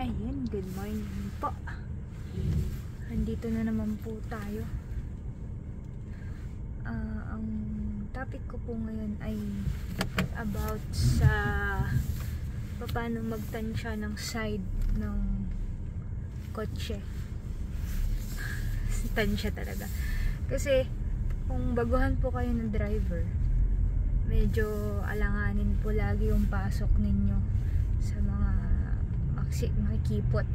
Ayan, good morning po. Andito na naman po tayo. Ang topic ko po ngayon ay about sa paano magtansya ng side ng kotse. Tansya talaga. Kasi kung baguhan po kayo ng driver, medyo alanganin po lagi yung pasok ninyo sa mga makikipot,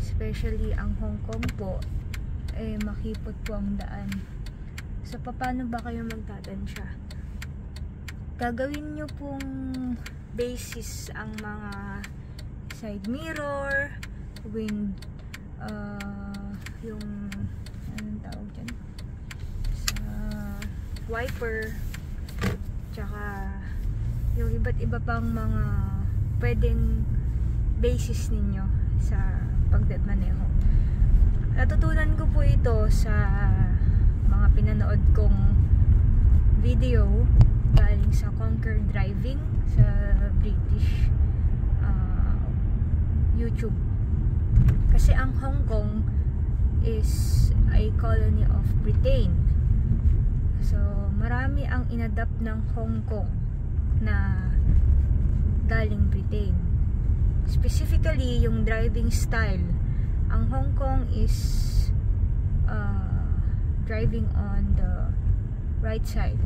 especially ang Hong Kong po makipot po ang daan. So paano ba kayo magtatansya? Gagawin nyo pong basis ang mga side mirror, wind, yung anong tawag dyan, sa wiper, tsaka yung iba't iba pang mga pwedeng basis ninyo sa pagdadmaneho. Natutunan ko po ito sa mga pinanood kong video galing sa Conquer Driving sa British YouTube. Kasi ang Hong Kong is a colony of Britain. So marami ang inadapt ng Hong Kong na galing Britain. Specifically, yung driving style. Ang Hong Kong is driving on the right side.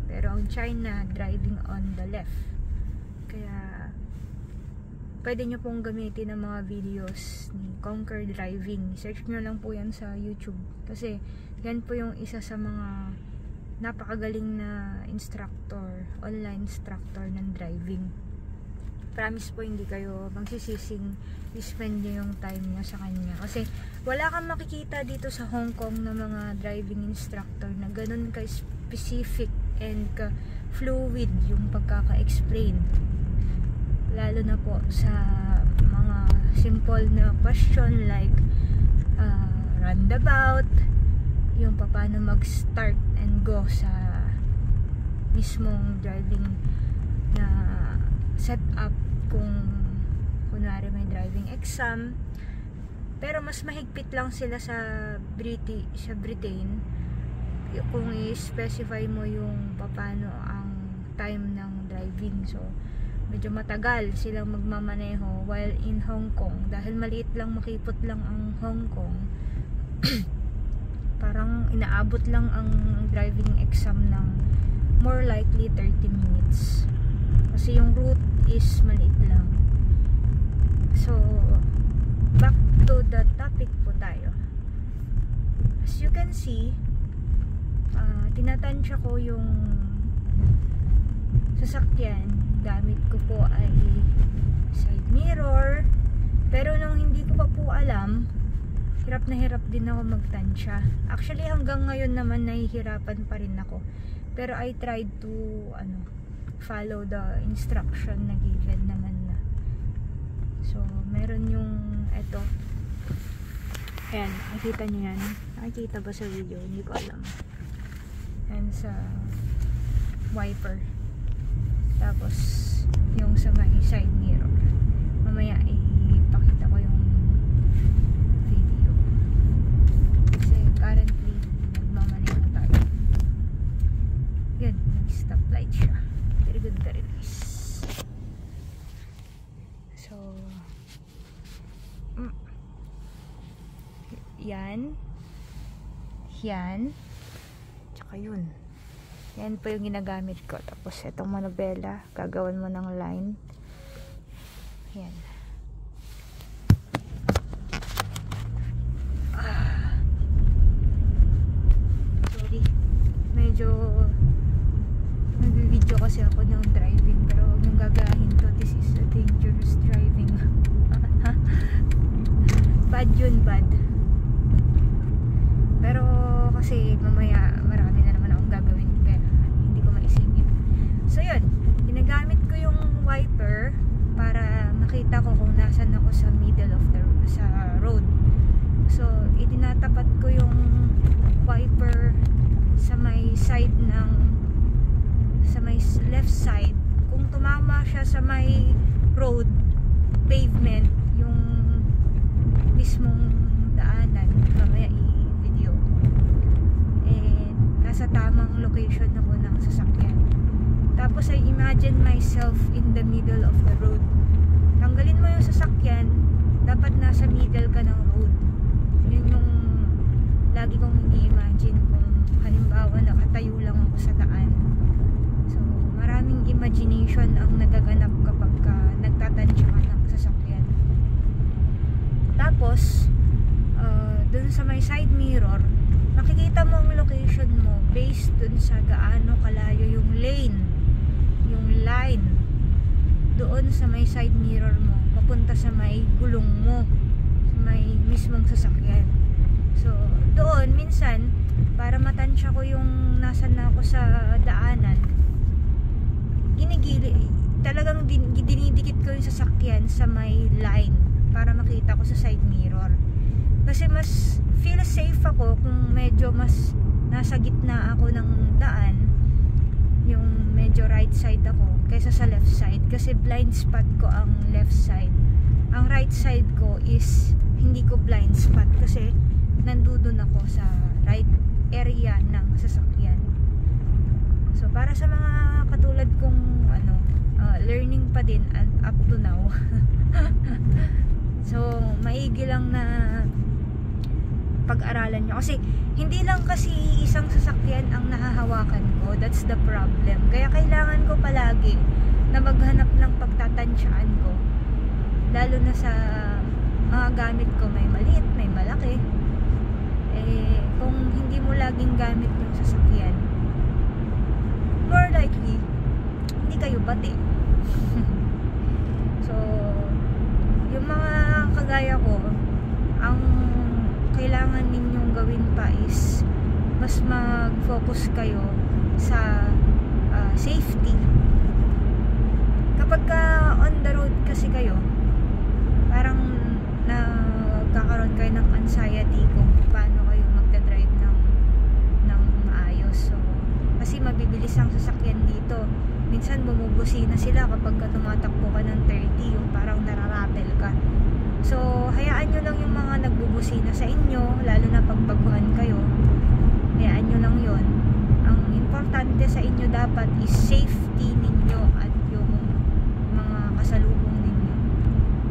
Pero ang China, driving on the left. Kaya, pwede nyo pong gamitin ang mga videos ni Conquer Driving. Search nyo lang po yan sa YouTube. Kasi, yan po yung isa sa mga napakagaling na instructor, online instructor ng driving. Promise po hindi kayo magsisising i-spend nyo yung time nyo sa kanya. Kasi wala kang makikita dito sa Hong Kong na mga driving instructor na ganun ka-specific and ka-fluid yung pagkaka-explain. Lalo na po sa mga simple na question like roundabout, yung paano mag-start and go sa mismong driving na setup kung kunwari may driving exam. Pero mas mahigpit lang sila sa Britain kung i-specify mo yung paano ang time ng driving. So medyo matagal silang magmamaneho, while in Hong Kong, dahil maliit lang, makipot lang ang Hong Kong, parang inaabot lang ang driving exam ng more likely 30 minutes. Kasi yung route is maliit lang. So, back to the topic po tayo. As you can see, tinatansya ko yung sasakyan. Gamit ko po ay side mirror. Pero nung hindi ko pa po alam, hirap na hirap din ako magtansya. Actually, hanggang ngayon naman nahihirapan pa rin ako. Pero I tried to follow the instruction na given naman na. So, meron yung ito. Ayan, nakita nyo yan. Nakikita ba sa video? Hindi ko alam. And sa wiper. Tapos, yung sa may side mirror. Mamaya, ipakita ko yung video. Kasi currently, nagmamaneho tayo. Yun, nag-stoplight siya. Very good, very nice. So, yan. Yan. Tsaka yun. Yan po yung ginagamit ko. Tapos itong manobela, gagawan mo ng line. Yan. Sorry. Medyo nag-video kasi ako ng driving, pero huwag nyung gagahin to. This is a dangerous driving. Bad yun, bad. Pero kasi mamaya marami na naman akong gagawin, kaya hindi ko maisingit. So yun, ginagamit ko yung wiper para makita ko kung nasan ako sa middle of the road. So itinatapat ko yung wiper sa may side sa may left side. Kung tumama siya sa may road pavement, yung location ako ng sasakyan. Tapos I imagine myself in the middle of the road. Tanggalin mo yung sasakyan, dapat nasa middle ka ng road. Yun yung lagi kong ini-imagine kung halimbawa nakatayo lang ako sa daan. So maraming imagination ang nagaganap kapag nagtatansya ka ng sasakyan. Tapos dun sa may side mirror, makikita mo ang location mo based dun sa gaano kalayo yung line doon sa may side mirror mo papunta sa may gulong mo, sa may mismong sasakyan. So doon minsan para matansya ko yung nasan na ako sa daanan, talagang dinidikit ko yung sasakyan sa may line para makita ko sa side mirror. Kasi mas feel safe ako kung medyo mas nasa gitna ako ng daan, yung medyo right side ako kaysa sa left side, kasi blind spot ko ang left side. Ang right side ko is hindi ko blind spot kasi nandudun ako sa right area ng sasakyan. So para sa mga katulad kong learning pa din and up to now so maigi lang na pag-aralan nyo, kasi hindi lang kasi isang sasakyan ang nahahawakan ko. That's the problem. Kaya kailangan ko palagi na maghanap ng pagtatansyaan ko, lalo na sa mga gamit ko. May maliit, may malaki. Kung hindi mo laging gamit yung sasakyan, more likely hindi kayo bati. So yung mga kagaya ko, ang kailangan ninyong gawin pa is mas mag-focus kayo sa safety. Kapag on the road kasi kayo, parang nagkakaroon kayo ng anxiety kung paano kayo magdadrive ng maayos. So kasi mabibilis ang sasakyan dito. Minsan bumubusina sila kapag tumatakbo ka ng 30, yung parang nararapel ka. So hayaan nyo lang yung mga nagbubusina sa inyo, lalo na pag baguhan kayo. Hayaan nyo lang yon. Ang importante sa inyo dapat is safety ninyo at yung mga kasalubong ninyo.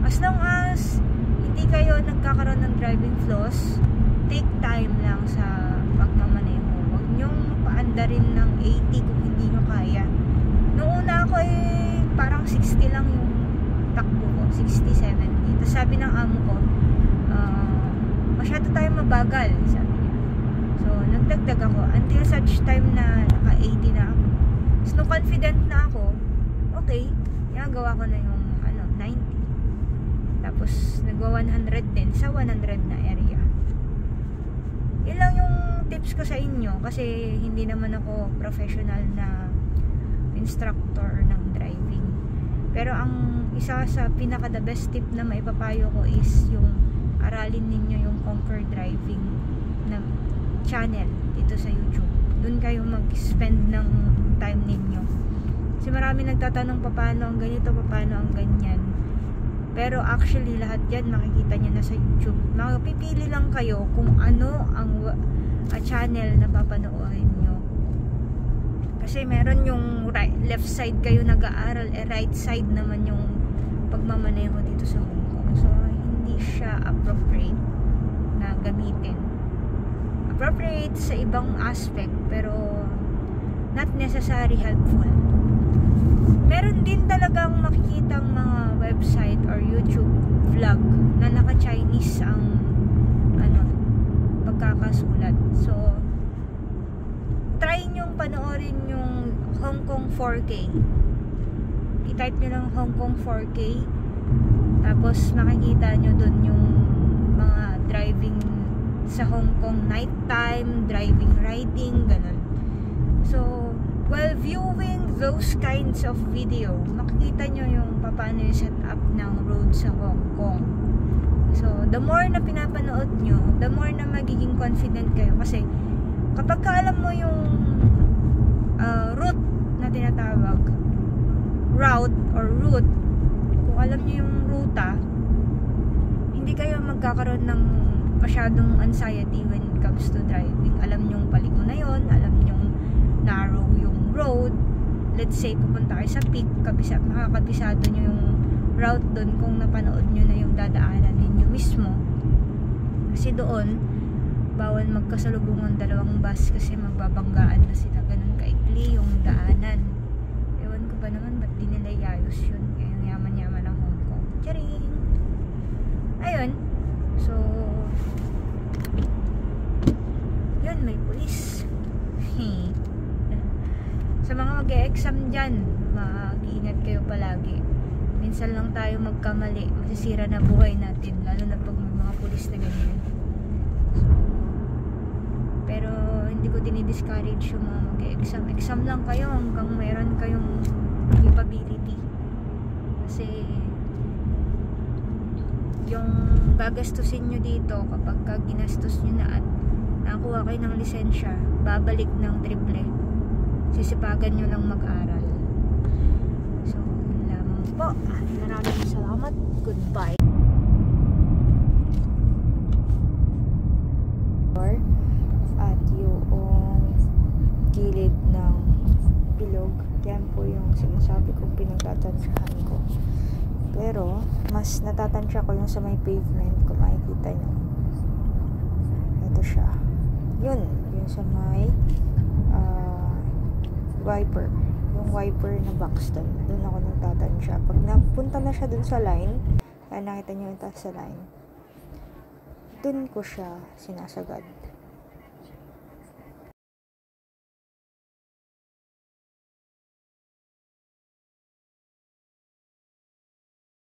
As long as hindi kayo nagkakaroon ng driving flaws, take time lang sa pagmamaneho. Huwag nyong paandarin ng 80 kung hindi nyo kaya. Noong una ako parang 60 lang yung takbo ko, 60-70. Tapos sabi ng amo ko, masyado tayo mabagal, sabi niya. So nagdagdag ako until such time na naka 80 na ako. So no, confident na ako, okay, ginagawa ko na yung 90. Tapos nagwa 100 din sa 100 na area. Yun lang yung tips ko sa inyo, kasi hindi naman ako professional na instructor ng driving. Pero ang isa sa pinaka the best tip na maipapayo ko is yung aralin ninyo yung Conquer Driving na channel dito sa YouTube. Doon kayo mag-spend ng time ninyo. Kasi marami nagtatanong paano ang ganito, paano ang ganyan. Pero actually lahat yan makikita nyo na sa YouTube. Makapipili lang kayo kung ano ang channel na papanoorin nyo. Kasi meron yung left side kayo nag-aaral, right side naman yung pagmamaneho dito sa Hong Kong. So hindi siya appropriate na gamitin. Appropriate sa ibang aspect, pero not necessarily helpful. Meron din talagang makikitang mga website or YouTube vlog na naka-Chinese ang pagkakasulat. So try nyong panoorin yung Hong Kong 4K. I-type nyo lang Hong Kong 4K, tapos makikita nyo dun yung mga driving sa Hong Kong nighttime, driving, riding, ganun. So while viewing those kinds of video, makikita nyo yung paano yung setup ng road sa Hong Kong. So the more na pinapanood nyo, the more na magiging confident kayo, kasi kapag alam mo yung route na tinatawag, route or route, kung alam nyo yung ruta, hindi kayo magkakaroon ng masyadong anxiety when it comes to driving. Alam nyo yung paliko na yon, alam nyo narrow yung road. Let's say pupunta kayo sa peak, makakabisado nyo yung route doon kung napanood nyo na yung dadaanan ninyo mismo. Kasi doon bawal magkasalubungan dalawang bus kasi magbabanggaan na sila, ganun kaikli yung daanan. Ewan ko ba naman ba't di nila iayos yun, yung yaman-yaman ng Hong Kong. Charing! Ayun, so yun, may pulis. Sa mga mag-e-exam dyan, mag-iingat kayo palagi. Minsan lang tayo magkamali, masisira na buhay natin, lalo na pag may mga pulis na ganyan. So, pero hindi ko dinidiscourage yung mga mag-e-exam. Exam lang kayo hanggang mayroon kayong capability. Kasi yung gagastusin nyo dito kapag ginastos nyo na at nakakuha kayo ng lisensya, babalik ng triple. Sisipagan nyo lang mag-aral. So, yun lamang po. Maraming salamat. Goodbye. At yung gilid ng ilog, yan po yung sinasabi kong pinagtatansyahan ko. Pero, mas natatansya ko yung sa may pavement, kung makikita nyo. Ito siya. Yun sa may wiper. Yung wiper na box doon. Doon ako nagtatansya. Pag napunta na siya doon sa line, nakita nyo yung taas sa line, doon ko siya sinasagad.